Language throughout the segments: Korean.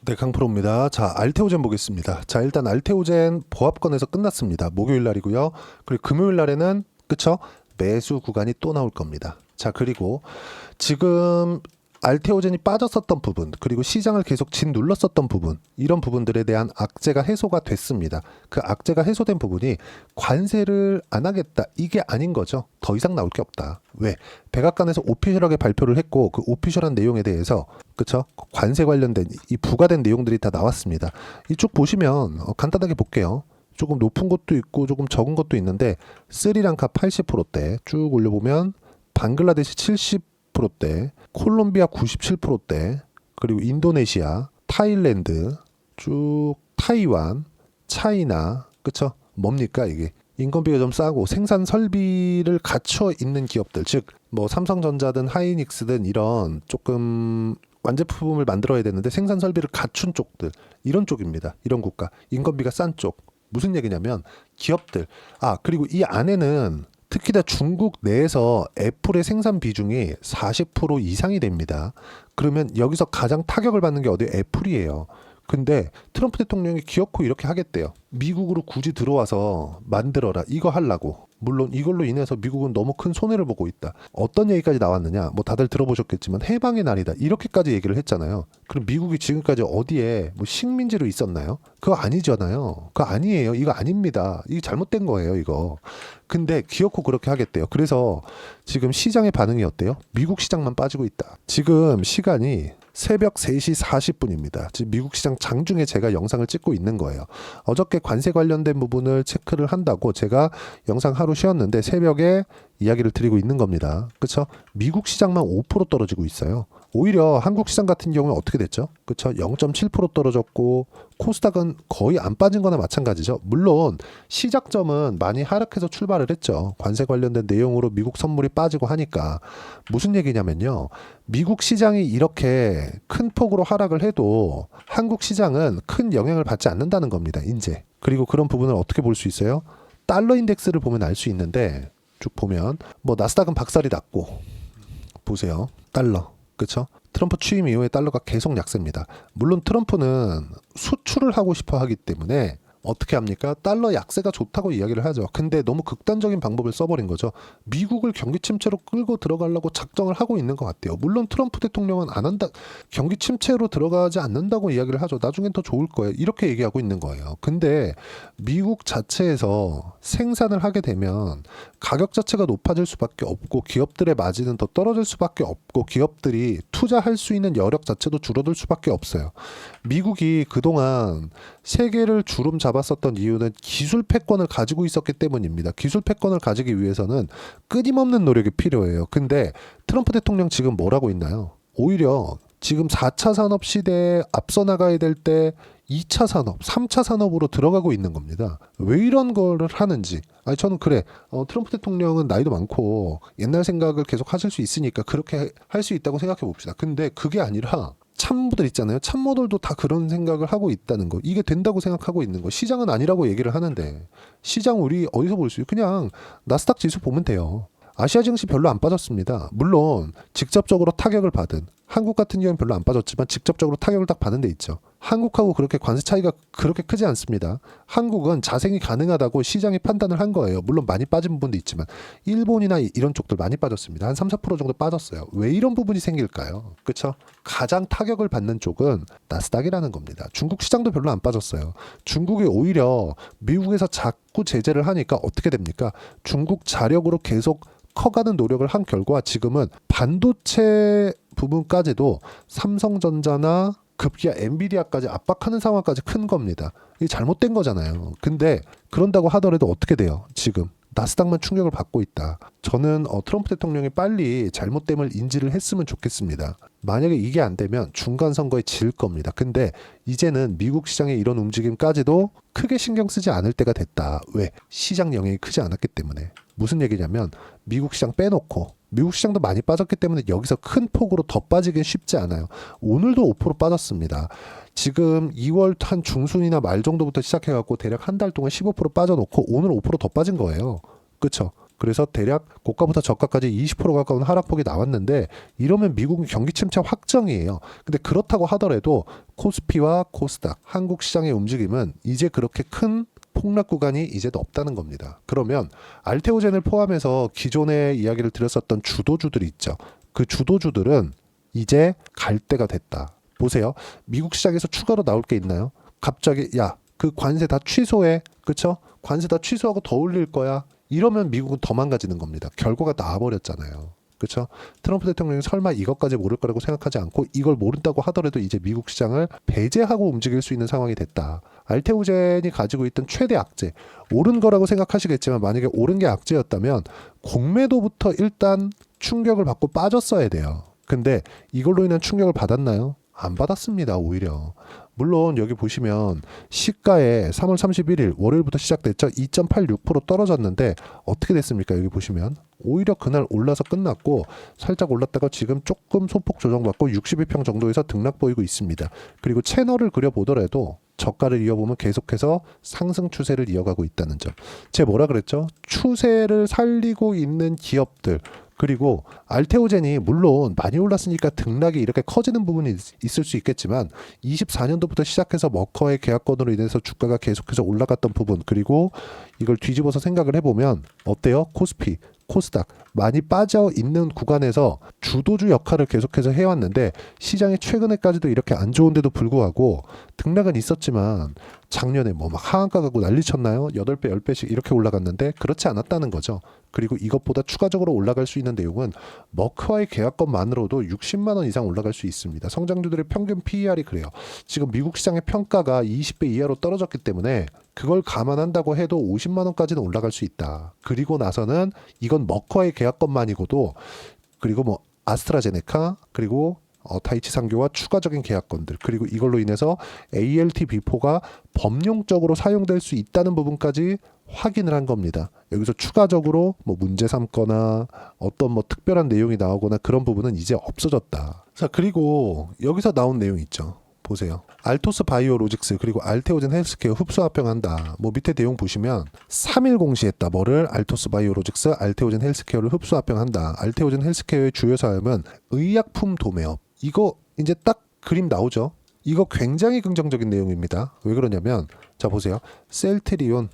네, 강프로입니다. 자, 알테오젠 보겠습니다. 자, 일단 알테오젠 보합권에서 끝났습니다. 목요일 날이고요. 그리고 금요일 날에는 그쵸? 매수 구간이 또 나올 겁니다. 자, 그리고 지금 알테오젠이 빠졌었던 부분, 그리고 시장을 계속 짓눌렀었던 부분, 이런 부분들에 대한 악재가 해소가 됐습니다. 그 악재가 해소된 부분이 관세를 안 하겠다, 이게 아닌 거죠. 더 이상 나올 게 없다. 왜? 백악관에서 오피셜하게 발표를 했고, 그 오피셜한 내용에 대해서 그쵸? 관세 관련된 이 부과된 내용들이 다 나왔습니다. 이쪽 보시면 간단하게 볼게요. 조금 높은 것도 있고 조금 적은 것도 있는데, 스리랑카 80%대 쭉 올려보면 방글라데시 70%대, 콜롬비아 97%대, 그리고 인도네시아, 타일랜드, 쭉 타이완, 차이나, 그쵸? 뭡니까 이게? 인건비가 좀 싸고 생산 설비를 갖춰 있는 기업들, 즉 뭐 삼성전자든 하이닉스든 이런 조금 완제품을 만들어야 되는데 생산 설비를 갖춘 쪽들, 이런 쪽입니다. 이런 국가, 인건비가 싼 쪽. 무슨 얘기냐면 기업들, 그리고 이 안에는 특히나 중국 내에서 애플의 생산 비중이 40% 이상이 됩니다. 그러면 여기서 가장 타격을 받는 게 어디예요? 애플이에요. 근데 트럼프 대통령이 기어코 이렇게 하겠대요. 미국으로 굳이 들어와서 만들어라, 이거 하려고. 물론 이걸로 인해서 미국은 너무 큰 손해를 보고 있다. 어떤 얘기까지 나왔느냐? 뭐 다들 들어보셨겠지만 해방의 날이다, 이렇게까지 얘기를 했잖아요. 그럼 미국이 지금까지 어디에 뭐 식민지로 있었나요? 그거 아니잖아요. 그거 아니에요. 이거 아닙니다. 이게 잘못된 거예요, 이거. 근데 기어코 그렇게 하겠대요. 그래서 지금 시장의 반응이 어때요? 미국 시장만 빠지고 있다. 지금 시간이 새벽 3시 40분입니다. 지금 미국 시장 장중에 제가 영상을 찍고 있는 거예요. 어저께 관세 관련된 부분을 체크를 한다고 제가 영상 하루 쉬었는데 새벽에 이야기를 드리고 있는 겁니다. 그렇죠? 미국 시장만 5% 떨어지고 있어요. 오히려 한국 시장 같은 경우는 어떻게 됐죠? 그렇죠? 0.7% 떨어졌고 코스닥은 거의 안 빠진 거나 마찬가지죠. 물론 시작점은 많이 하락해서 출발을 했죠. 관세 관련된 내용으로 미국 선물이 빠지고 하니까. 무슨 얘기냐면요, 미국 시장이 이렇게 큰 폭으로 하락을 해도 한국 시장은 큰 영향을 받지 않는다는 겁니다, 이제. 그리고 그런 부분을 어떻게 볼 수 있어요? 달러 인덱스를 보면 알 수 있는데, 쭉 보면 뭐 나스닥은 박살이 났고, 보세요, 달러, 그렇죠? 트럼프 취임 이후에 달러가 계속 약세입니다. 물론 트럼프는 수출을 하고 싶어 하기 때문에 어떻게 합니까? 달러 약세가 좋다고 이야기를 하죠. 근데 너무 극단적인 방법을 써버린 거죠. 미국을 경기 침체로 끌고 들어가려고 작정을 하고 있는 것 같아요. 물론 트럼프 대통령은 안 한다, 경기 침체로 들어가지 않는다고 이야기를 하죠. 나중엔 더 좋을 거예요, 이렇게 얘기하고 있는 거예요. 근데 미국 자체에서 생산을 하게 되면 가격 자체가 높아질 수밖에 없고 기업들의 마진은 더 떨어질 수밖에 없고 기업들이 투자할 수 있는 여력 자체도 줄어들 수밖에 없어요. 미국이 그동안 세계를 주름 잡았었던 이유는 기술 패권을 가지고 있었기 때문입니다. 기술 패권을 가지기 위해서는 끊임없는 노력이 필요해요. 근데 트럼프 대통령 지금 뭘 하고 있나요? 오히려 지금 4차 산업 시대에 앞서 나가야 될 때 2차 산업, 3차 산업으로 들어가고 있는 겁니다. 왜 이런 거를 하는지. 저는 그래, 트럼프 대통령은 나이도 많고 옛날 생각을 계속 하실 수 있으니까 그렇게 할 수 있다고 생각해 봅시다. 근데 그게 아니라 참모들 있잖아요. 참모들도 다 그런 생각을 하고 있다는 거. 이게 된다고 생각하고 있는 거. 시장은 아니라고 얘기를 하는데, 시장 우리 어디서 볼 수 있어요? 그냥 나스닥 지수 보면 돼요. 아시아 증시 별로 안 빠졌습니다. 물론 직접적으로 타격을 받은, 한국 같은 경우는 별로 안 빠졌지만 직접적으로 타격을 딱 받은 데 있죠. 한국하고 그렇게 관세 차이가 그렇게 크지 않습니다. 한국은 자생이 가능하다고 시장이 판단을 한 거예요. 물론 많이 빠진 부분도 있지만 일본이나 이런 쪽들 많이 빠졌습니다. 한 3, 4% 정도 빠졌어요. 왜 이런 부분이 생길까요? 그렇죠? 가장 타격을 받는 쪽은 나스닥이라는 겁니다. 중국 시장도 별로 안 빠졌어요. 중국이 오히려 미국에서 자꾸 제재를 하니까 어떻게 됩니까? 중국 자력으로 계속 커가는 노력을 한 결과 지금은 반도체 부분까지도 삼성전자나 급기야 엔비디아까지 압박하는 상황까지 큰 겁니다. 이게 잘못된 거잖아요. 근데 그런다고 하더라도 어떻게 돼요? 지금 나스닥만 충격을 받고 있다. 저는 트럼프 대통령이 빨리 잘못됨을 인지를 했으면 좋겠습니다. 만약에 이게 안 되면 중간 선거에 질 겁니다. 근데 이제는 미국 시장의 이런 움직임까지도 크게 신경 쓰지 않을 때가 됐다. 왜? 시장 영향이 크지 않았기 때문에. 무슨 얘기냐면 미국 시장 빼놓고, 미국 시장도 많이 빠졌기 때문에 여기서 큰 폭으로 더 빠지긴 쉽지 않아요. 오늘도 5% 빠졌습니다. 지금 2월 한 중순이나 말 정도부터 시작해갖고 대략 한 달 동안 15% 빠져놓고 오늘 5% 더 빠진 거예요. 그렇죠? 그래서 대략 고가부터 저가까지 20% 가까운 하락폭이 나왔는데 이러면 미국은 경기 침체 확정이에요. 근데 그렇다고 하더라도 코스피와 코스닥, 한국 시장의 움직임은 이제 그렇게 큰 폭락 구간이 이제 없다는 겁니다. 그러면 알테오젠을 포함해서 기존에 이야기를 드렸었던 주도주들이 있죠. 그 주도주들은 이제 갈 때가 됐다. 보세요. 미국 시장에서 추가로 나올 게 있나요? 갑자기 야, 그 관세 다 취소해. 그쵸? 관세 다 취소하고 더 올릴 거야. 이러면 미국은 더 망가지는 겁니다. 결과가 나와버렸잖아요. 그렇죠? 트럼프 대통령이 설마 이것까지 모를 거라고 생각하지 않고 이걸 모른다고 하더라도 이제 미국 시장을 배제하고 움직일 수 있는 상황이 됐다. 알테오젠이 가지고 있던 최대 악재, 옳은 거라고 생각하시겠지만 만약에 옳은 게 악재였다면 공매도부터 일단 충격을 받고 빠졌어야 돼요. 근데 이걸로 인한 충격을 받았나요? 안 받았습니다. 오히려. 물론 여기 보시면 시가에 3월 31일 월요일부터 시작됐죠. 2.86% 떨어졌는데 어떻게 됐습니까? 여기 보시면 오히려 그날 올라서 끝났고 살짝 올랐다가 지금 조금 소폭 조정받고 62평 정도에서 등락 보이고 있습니다. 그리고 채널을 그려보더라도 저가를 이어보면 계속해서 상승 추세를 이어가고 있다는 점. 제가 뭐라 그랬죠? 추세를 살리고 있는 기업들, 그리고 알테오젠이 물론 많이 올랐으니까 등락이 이렇게 커지는 부분이 있을 수 있겠지만 24년도부터 시작해서 머커의 계약권으로 인해서 주가가 계속해서 올라갔던 부분, 그리고 이걸 뒤집어서 생각을 해보면 어때요? 코스피, 코스닥 많이 빠져 있는 구간에서 주도주 역할을 계속해서 해왔는데 시장이 최근에까지도 이렇게 안 좋은데도 불구하고 등락은 있었지만 작년에 뭐 막 하한가 가고 난리 쳤나요? 8배, 10배씩 이렇게 올라갔는데 그렇지 않았다는 거죠. 그리고 이것보다 추가적으로 올라갈 수 있는 내용은 머크와의 계약권만으로도 60만 원 이상 올라갈 수 있습니다. 성장주들의 평균 PER이 그래요. 지금 미국 시장의 평가가 20배 이하로 떨어졌기 때문에 그걸 감안한다고 해도 50만 원까지는 올라갈 수 있다. 그리고 나서는 이건 머커의 계약권만이고도 그리고 뭐 아스트라제네카 그리고 다이치 상교와 추가적인 계약권들, 그리고 이걸로 인해서 ALT-B4가 법령적으로 사용될 수 있다는 부분까지 확인을 한 겁니다. 여기서 추가적으로 뭐 문제 삼거나 어떤 뭐 특별한 내용이 나오거나 그런 부분은 이제 없어졌다. 자, 그리고 여기서 나온 내용 있죠. 보세요. 알토스 바이오로직스 그리고 알테오젠 헬스케어 흡수 합병한다. 뭐 밑에 내용 보시면 3일 공시했다. 뭐를? 알토스 바이오로직스, 알테오젠 헬스케어를 흡수 합병한다. 알테오젠 헬스케어의 주요 사업은 의약품 도매업. 이거 이제 딱 그림 나오죠. 이거 굉장히 긍정적인 내용입니다. 왜 그러냐면 자 보세요. 셀트리온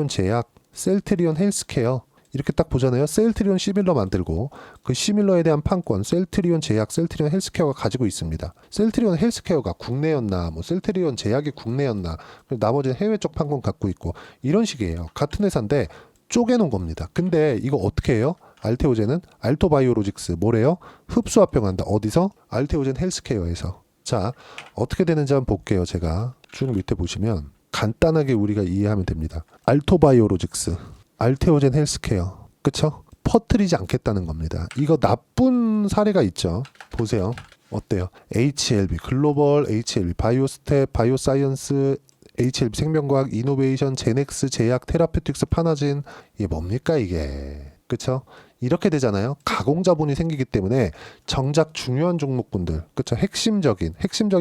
제약, 셀트리온 헬스케어 이렇게 딱 보잖아요. 셀트리온 시밀러 만들고 그 시밀러에 대한 판권 셀트리온 제약, 셀트리온 헬스케어가 가지고 있습니다. 셀트리온 헬스케어가 국내였나, 뭐 셀트리온 제약이 국내였나, 나머지는 해외 쪽 판권 갖고 있고 이런 식이에요. 같은 회사인데 쪼개놓은 겁니다. 근데 이거 어떻게 해요? 알테오젠은 알토바이오로직스 뭐래요? 흡수 합병한다. 어디서? 알테오젠 헬스케어에서. 자, 어떻게 되는지 한번 볼게요. 제가 쭉 밑에 보시면 간단하게 우리가 이해하면 됩니다. 알토바이오로직스, 알테오젠 헬스케어, 그쵸? 퍼뜨리지 않겠다는 겁니다. 이거 나쁜 사례가 있죠. 보세요. 어때요? HLB, 글로벌 HLB, 바이오스텝, 바이오사이언스, HLB 생명과학, 이노베이션, 제넥스, 제약, 테라퓨틱스, 파나진. 이게 뭡니까 이게? 그쵸? 이렇게 되잖아요. 가공 자본이 생기기 때문에 정작 중요한 종목군들, 그쵸? 핵심적인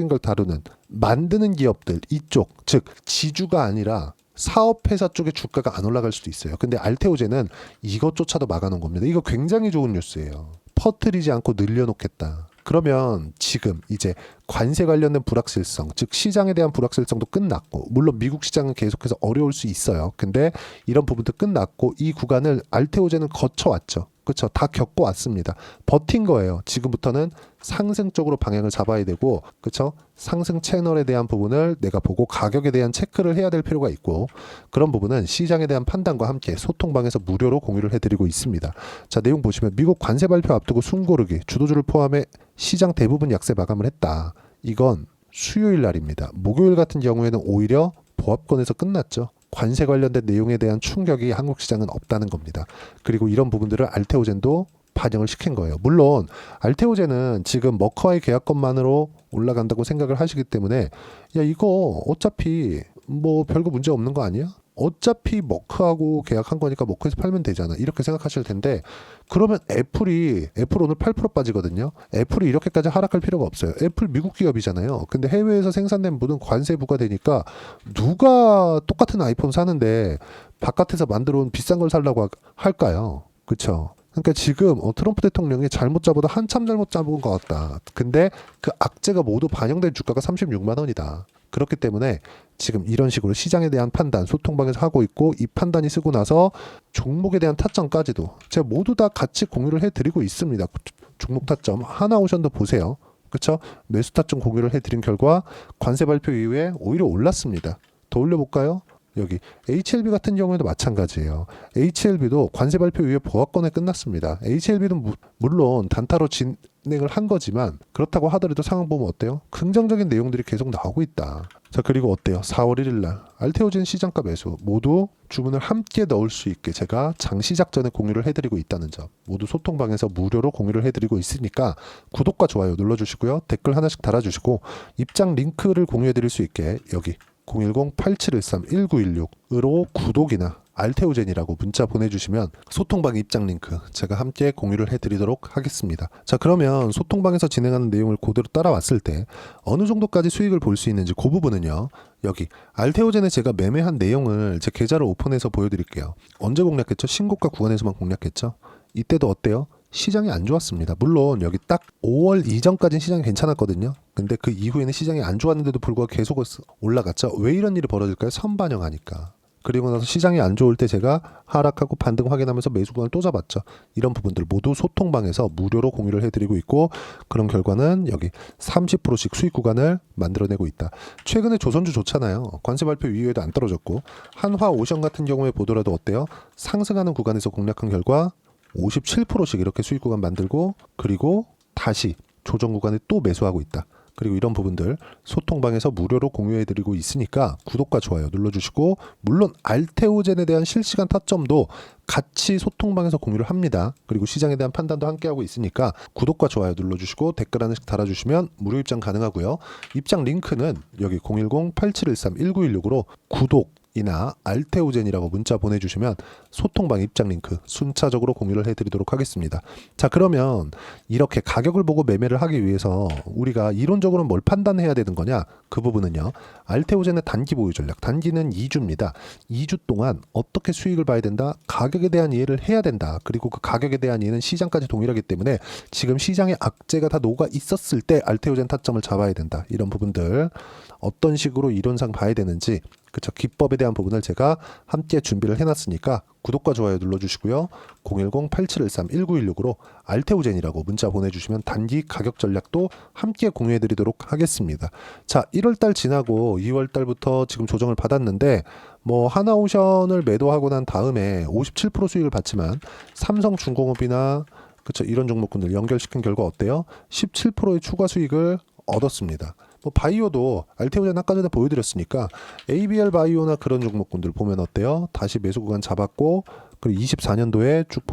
걸 다루는 만드는 기업들 이쪽, 즉 지주가 아니라 사업회사 쪽의 주가가 안 올라갈 수도 있어요. 근데 알테오젠은 이것조차도 막아놓은 겁니다. 이거 굉장히 좋은 뉴스예요. 퍼뜨리지 않고 늘려놓겠다. 그러면 지금 이제 관세 관련된 불확실성, 즉 시장에 대한 불확실성도 끝났고, 물론 미국 시장은 계속해서 어려울 수 있어요. 근데 이런 부분도 끝났고 이 구간을 알테오젠은 거쳐왔죠. 그렇죠. 다 겪어왔습니다. 버틴 거예요. 지금부터는 상승 쪽으로 방향을 잡아야 되고, 그렇죠. 상승 채널에 대한 부분을 내가 보고 가격에 대한 체크를 해야 될 필요가 있고, 그런 부분은 시장에 대한 판단과 함께 소통방에서 무료로 공유를 해드리고 있습니다. 자, 내용 보시면 미국 관세 발표 앞두고 숨고르기, 주도주를 포함해 시장 대부분 약세 마감을 했다. 이건 수요일 날입니다. 목요일 같은 경우에는 오히려 보합권에서 끝났죠. 관세 관련된 내용에 대한 충격이 한국 시장은 없다는 겁니다. 그리고 이런 부분들을 알테오젠도 반영을 시킨 거예요. 물론 알테오젠은 지금 머커와의 계약권만으로 올라간다고 생각을 하시기 때문에 야 이거 어차피 뭐 별거 문제 없는 거 아니야? 어차피 머크하고 계약한 거니까 머크에서 팔면 되잖아. 이렇게 생각하실 텐데 그러면 애플 오늘 8% 빠지거든요. 애플이 이렇게까지 하락할 필요가 없어요. 애플 미국 기업이잖아요. 근데 해외에서 생산된 모든 관세 부과되니까 누가 똑같은 아이폰 사는데 바깥에서 만들어 온 비싼 걸 살라고 할까요? 그쵸? 그러니까 지금 트럼프 대통령이 잘못 잡아도 한참 잘못 잡은 것 같다. 근데 그 악재가 모두 반영된 주가가 36만 원이다. 그렇기 때문에 지금 이런 식으로 시장에 대한 판단, 소통방에서 하고 있고, 이 판단이 쓰고 나서 종목에 대한 타점까지도 제가 모두 다 같이 공유를 해드리고 있습니다. 종목 타점 하나오션도 보세요. 그렇죠? 매수 타점 공유를 해드린 결과 관세 발표 이후에 오히려 올랐습니다. 더 올려볼까요? 여기 HLB 같은 경우에도 마찬가지예요. HLB도 관세 발표 이후에 보합권에 끝났습니다. HLB는 물론 단타로 진행을 한 거지만 그렇다고 하더라도 상황 보면 어때요? 긍정적인 내용들이 계속 나오고 있다. 자, 그리고 어때요? 4월 1일 날 알테오젠 시장가 매수 모두 주문을 함께 넣을 수 있게 제가 장시작 전에 공유를 해드리고 있다는 점, 모두 소통방에서 무료로 공유를 해드리고 있으니까 구독과 좋아요 눌러주시고요. 댓글 하나씩 달아주시고 입장 링크를 공유해드릴 수 있게 여기 010-8713-1916으로 구독이나 알테오젠이라고 문자 보내주시면 소통방 입장 링크 제가 함께 공유를 해드리도록 하겠습니다. 자, 그러면 소통방에서 진행하는 내용을 그대로 따라왔을 때 어느 정도까지 수익을 볼 수 있는지 그 부분은요, 여기 알테오젠에 제가 매매한 내용을 제 계좌를 오픈해서 보여드릴게요. 언제 공략했죠? 신고가 구간에서만 공략했죠. 이때도 어때요? 시장이 안 좋았습니다. 물론 여기 딱 5월 이전까지는 시장이 괜찮았거든요. 근데 그 이후에는 시장이 안 좋았는데도 불구하고 계속 올라갔죠. 왜 이런 일이 벌어질까요? 선반영하니까. 그리고 나서 시장이 안 좋을 때 제가 하락하고 반등 확인하면서 매수 구간을 또 잡았죠. 이런 부분들 모두 소통방에서 무료로 공유를 해드리고 있고, 그런 결과는 여기 30%씩 수익 구간을 만들어내고 있다. 최근에 조선주 좋잖아요. 관세 발표 이후에도 안 떨어졌고, 한화오션 같은 경우에 보더라도 어때요? 상승하는 구간에서 공략한 결과 57%씩 이렇게 수익 구간 만들고, 그리고 다시 조정 구간에 또 매수하고 있다. 그리고 이런 부분들 소통방에서 무료로 공유해드리고 있으니까 구독과 좋아요 눌러주시고, 물론 알테오젠에 대한 실시간 타점도 같이 소통방에서 공유를 합니다. 그리고 시장에 대한 판단도 함께하고 있으니까 구독과 좋아요 눌러주시고 댓글 하나씩 달아주시면 무료 입장 가능하고요. 입장 링크는 여기 010-8713-1916으로 구독 이나 알테오젠이라고 문자 보내주시면 소통방 입장 링크 순차적으로 공유를 해드리도록 하겠습니다. 자, 그러면 이렇게 가격을 보고 매매를 하기 위해서 우리가 이론적으로 뭘 판단해야 되는 거냐? 그 부분은요, 알테오젠의 단기 보유 전략, 단기는 2주입니다. 2주 동안 어떻게 수익을 봐야 된다? 가격에 대한 이해를 해야 된다. 그리고 그 가격에 대한 이해는 시장까지 동일하기 때문에 지금 시장의 악재가 다 녹아 있었을 때 알테오젠 타점을 잡아야 된다. 이런 부분들 어떤 식으로 이론상 봐야 되는지, 그쵸, 기법에 대한 부분을 제가 함께 준비를 해놨으니까 구독과 좋아요 눌러주시고요. 010-8713-1916으로 알테오젠이라고 문자 보내주시면 단기 가격 전략도 함께 공유해드리도록 하겠습니다. 자, 1월달 지나고 2월달부터 지금 조정을 받았는데, 뭐 하나오션을 매도하고 난 다음에 57% 수익을 받지만 삼성중공업이나 그쵸, 이런 종목군들 연결시킨 결과 어때요? 17%의 추가 수익을 얻었습니다. 뭐 바이오도 알테오젠 아까 전에 보여드렸으니까 ABL 바이오나 그런 종목군들 보면 어때요? 다시 매수 구간 잡았고, 그리고 24년도에 쭉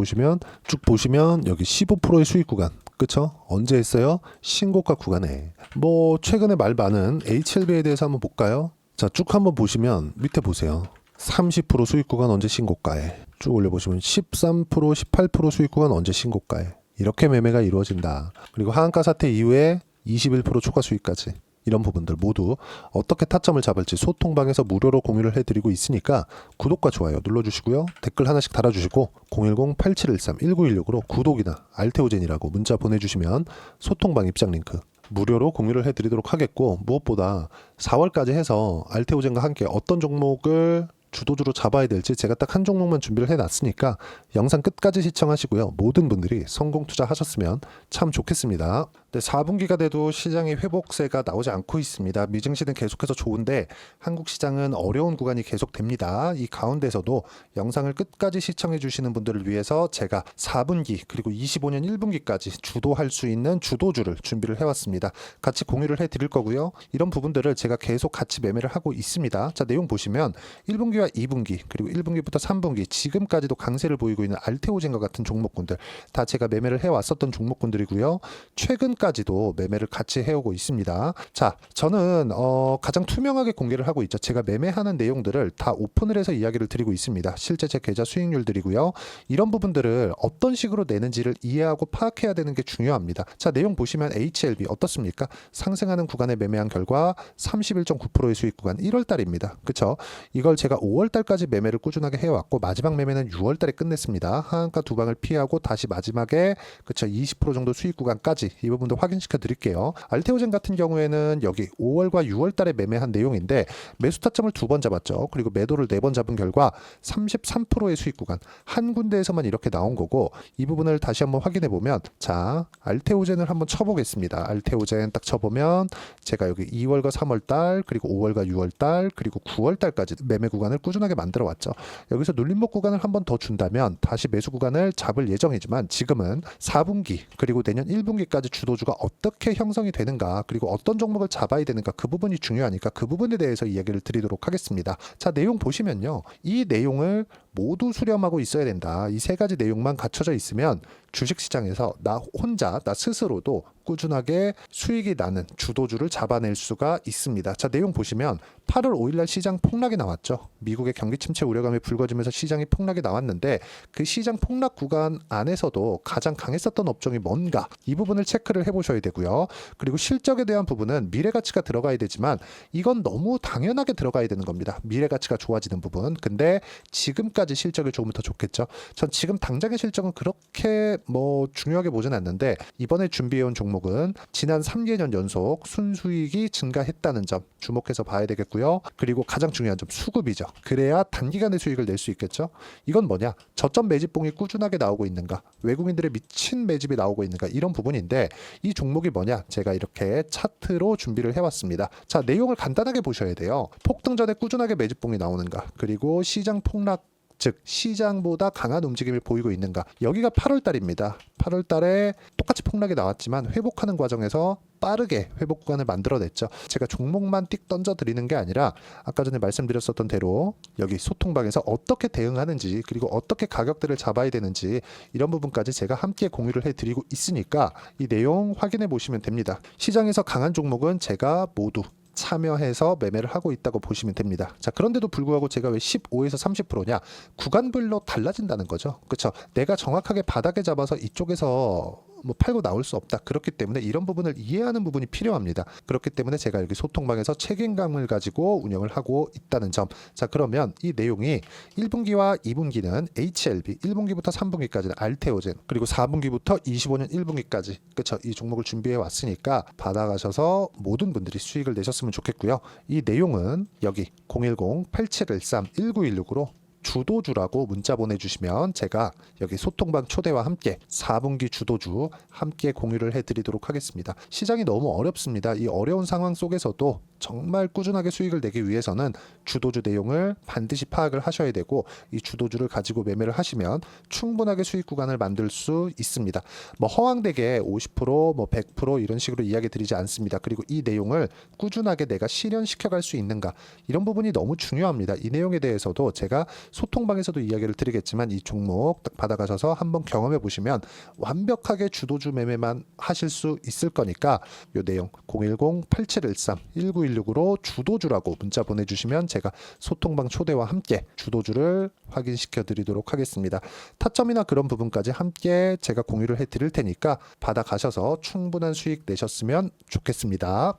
보시면 여기 15%의 수익 구간, 그쵸? 언제 했어요? 신고가 구간에. 뭐 최근에 말 많은 HLB에 대해서 한번 볼까요? 자, 쭉 한번 보시면 밑에 보세요. 30% 수익 구간 언제 신고가에, 쭉 올려보시면 13%, 18% 수익 구간 언제 신고가에. 이렇게 매매가 이루어진다. 그리고 하한가 사태 이후에 21% 추가 수익까지. 이런 부분들 모두 어떻게 타점을 잡을지 소통방에서 무료로 공유를 해드리고 있으니까 구독과 좋아요 눌러주시고요. 댓글 하나씩 달아주시고 010-8713-1916으로 구독이나 알테오젠이라고 문자 보내주시면 소통방 입장 링크 무료로 공유를 해드리도록 하겠고, 무엇보다 4월까지 해서 알테오젠과 함께 어떤 종목을 주도주로 잡아야 될지 제가 딱 한 종목만 준비를 해놨으니까 영상 끝까지 시청하시고요. 모든 분들이 성공 투자하셨으면 참 좋겠습니다. 네, 4분기가 돼도 시장의 회복세가 나오지 않고 있습니다. 미증시는 계속해서 좋은데 한국 시장은 어려운 구간이 계속됩니다. 이 가운데서도 영상을 끝까지 시청해 주시는 분들을 위해서 제가 4분기 그리고 25년 1분기까지 주도할 수 있는 주도주를 준비를 해왔습니다. 같이 공유를 해드릴 거고요. 이런 부분들을 제가 계속 같이 매매를 하고 있습니다. 자, 내용 보시면 1분기와 2분기 그리고 1분기부터 3분기 지금까지도 강세를 보이고 있는 알테오젠과 같은 종목군들 다 제가 매매를 해왔었던 종목군들이고요. 최근까지 현재까지도 매매를 같이 해오고 있습니다. 자, 저는 가장 투명하게 공개를 하고 있죠. 제가 매매하는 내용들을 다 오픈을 해서 이야기를 드리고 있습니다. 실제 제 계좌 수익률들이고요. 이런 부분들을 어떤 식으로 내는지를 이해하고 파악해야 되는 게 중요합니다. 자, 내용 보시면 HLB 어떻습니까? 상승하는 구간에 매매한 결과 31.9%의 수익 구간 1월 달입니다. 그쵸? 이걸 제가 5월 달까지 매매를 꾸준하게 해왔고 마지막 매매는 6월 달에 끝냈습니다. 하한가 두 방을 피하고 다시 마지막에 그쵸 20% 정도 수익 구간까지 이 부분도 확인시켜 드릴게요. 알테오젠 같은 경우에는 여기 5월과 6월 달에 매매한 내용인데 매수 타점을 2번 잡았죠. 그리고 매도를 4번 잡은 결과 33%의 수익 구간 한 군데에서만 이렇게 나온 거고 이 부분을 다시 한번 확인해 보면 자 알테오젠을 한번 쳐보겠습니다. 알테오젠 딱 쳐보면 제가 여기 2월과 3월 달 그리고 5월과 6월 달 그리고 9월 달까지 매매 구간을 꾸준하게 만들어 왔죠. 여기서 눌림목 구간을 한 번 더 준다면 다시 매수 구간을 잡을 예정이지만 지금은 4분기 그리고 내년 1분기까지 주도주가 어떻게 형성이 되는가 그리고 어떤 종목을 잡아야 되는가 그 부분이 중요하니까 그 부분에 대해서 이야기를 드리도록 하겠습니다. 자, 내용 보시면요. 이 내용을 모두 수렴하고 있어야 된다. 이 세 가지 내용만 갖춰져 있으면 주식시장에서 나 혼자 나 스스로도 꾸준하게 수익이 나는 주도주를 잡아낼 수가 있습니다. 자, 내용 보시면 8월 5일날 시장 폭락이 나왔죠. 미국의 경기 침체 우려감이 불거지면서 시장이 폭락이 나왔는데 그 시장 폭락 구간 안에서도 가장 강했었던 업종이 뭔가 이 부분을 체크를 해보셔야 되고요. 그리고 실적에 대한 부분은 미래가치가 들어가야 되지만 이건 너무 당연하게 들어가야 되는 겁니다. 미래가치가 좋아지는 부분. 근데 지금까지 실적이 조금 더 좋겠죠. 전 지금 당장의 실적은 그렇게 중요하게 보진 않는데 이번에 준비해온 종목은 지난 3개년 연속 순수익이 증가했다는 점 주목해서 봐야 되겠고요. 그리고 가장 중요한 점 수급이죠. 그래야 단기간에 수익을 낼 수 있겠죠. 이건 뭐냐? 저점 매집봉이 꾸준하게 나오고 있는가? 외국인들의 미친 매집이 나오고 있는가? 이런 부분인데 이 종목이 뭐냐? 제가 이렇게 차트로 준비를 해왔습니다. 자, 내용을 간단하게 보셔야 돼요. 폭등 전에 꾸준하게 매집봉이 나오는가? 그리고 시장 폭락 즉 시장보다 강한 움직임을 보이고 있는가. 여기가 8월 달입니다. 8월 달에 똑같이 폭락이 나왔지만 회복하는 과정에서 빠르게 회복 구간을 만들어냈죠. 제가 종목만 띡 던져드리는 게 아니라 아까 전에 말씀드렸었던 대로 여기 소통방에서 어떻게 대응하는지 그리고 어떻게 가격대를 잡아야 되는지 이런 부분까지 제가 함께 공유를 해드리고 있으니까 이 내용 확인해 보시면 됩니다. 시장에서 강한 종목은 제가 모두 참여해서 매매를 하고 있다고 보시면 됩니다. 자, 그런데도 불구하고 제가 왜 15에서 30%냐? 구간별로 달라진다는 거죠. 그렇죠? 내가 정확하게 바닥에 잡아서 이쪽에서 팔고 나올 수 없다. 그렇기 때문에 이런 부분을 이해하는 부분이 필요합니다. 그렇기 때문에 제가 여기 소통방에서 책임감을 가지고 운영을 하고 있다는 점. 자, 그러면 이 내용이 1분기와 2분기는 HLB, 1분기부터 3분기까지는 알테오젠, 그리고 4분기부터 25년 1분기까지 그렇죠. 이 종목을 준비해 왔으니까 받아가셔서 모든 분들이 수익을 내셨으면 좋겠고요. 이 내용은 여기 010-8713-1916으로 주도주라고 문자 보내주시면 제가 여기 소통방 초대와 함께 4분기 주도주 함께 공유를 해드리도록 하겠습니다. 시장이 너무 어렵습니다. 이 어려운 상황 속에서도 정말 꾸준하게 수익을 내기 위해서는 주도주 내용을 반드시 파악을 하셔야 되고 이 주도주를 가지고 매매를 하시면 충분하게 수익 구간을 만들 수 있습니다. 허황되게 50%, 100% 이런 식으로 이야기 드리지 않습니다. 그리고 이 내용을 꾸준하게 내가 실현시켜 갈 수 있는가 이런 부분이 너무 중요합니다. 이 내용에 대해서도 제가 소통방에서도 이야기를 드리겠지만 이 종목 딱 받아가셔서 한번 경험해 보시면 완벽하게 주도주 매매만 하실 수 있을 거니까 이 내용 010-8713-1916으로 주도주라고 문자 보내주시면 제가 소통방 초대와 함께 주도주를 확인시켜 드리도록 하겠습니다. 타점이나 그런 부분까지 함께 제가 공유를 해 드릴 테니까 받아가셔서 충분한 수익 내셨으면 좋겠습니다.